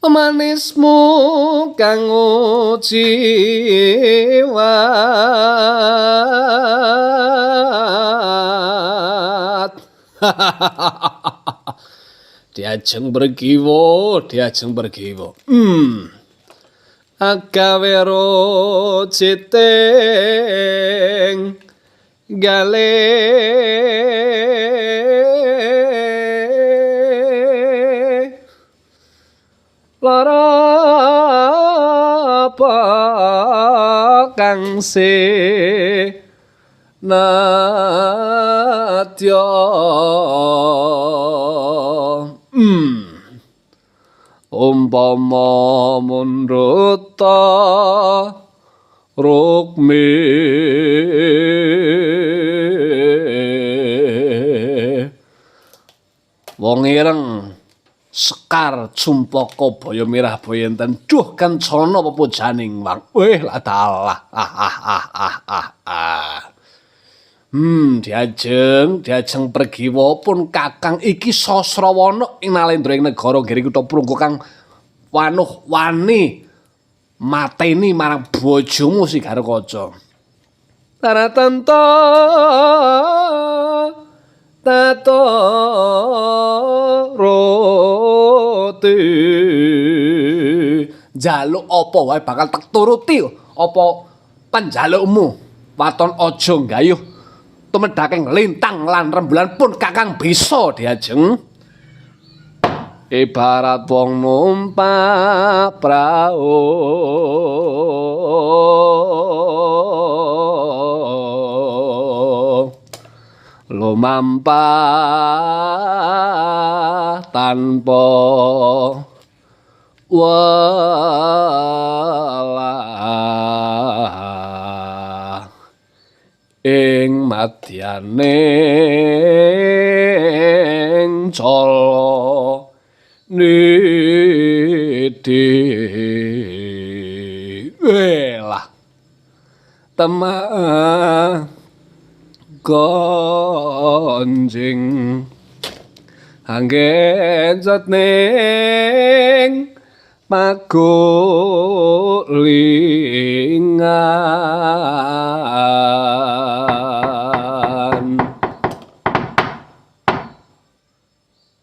manismu kang jiwat. Diajeng bergiwo, diajeng bergiwo. Agawero citeng gale lara apa kang nadya umpama mundhuta rukmi wong ireng Sekar Cumpaka Baya Mirah Bayenten duh kencana pepujaning wang weh la dalah diajeng pergiwa pun Kakang iki Sasrawana ing Nalendra ing negara Giri Kutha Prunggu kang wanuh wani mateni marang bojomu si Garakaca. Taratanta tato roti jaluk apa wae bakal tak turuti apa panjalukmu waton aja nggayuh tumedhaking lintang lan rembulan pun Kakang bisa diajeng ibarat wong numpak prau lumampah tanpa walah ing madyaning cala nidi welah temah gonjing anggen satning pagulingan